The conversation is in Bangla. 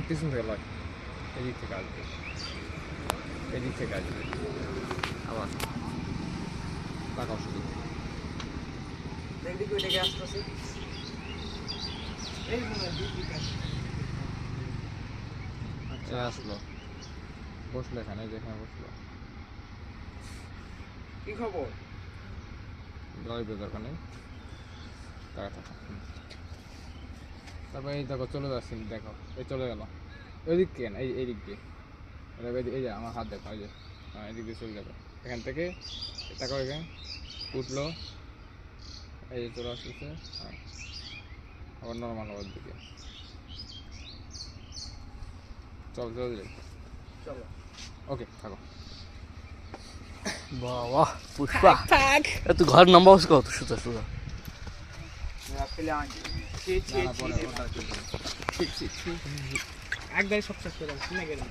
পিছন থেকে লয়, এদিক থেকে আসবে, এদিক থেকে আসবে আবার তাকাও শুধু। দেখবি ওইটাকে আসতেছে এই মনে হয় দুই দিকে আচ্ছা আসলো, বসলো এখানে, যেখানে বসলো। কি খবর? জয় দরকার নেই, তাকা থাকা। তারপর এই দেখো চলে যাচ্ছি, দেখো এই চলে গেল ওইদিক কেন, এই দিক দিয়ে দেখো, এই যে আমার হাত দেখো, এই যে এদিক দিয়ে চলে যাবে এখান থেকে, দেখো এখানে উঠলো, এই যে চলে আসতেছে, হ্যাঁ আবার নর্মাল হওয়ার দিকে চল চলে যাই। চলো ওকে থাকো। বাহ পুষ্পা, এত ঘর নাম্বার কত সুতা সুতা। রাখলে আগে একদম সব শেষ করে দাও, শুনে গেলেন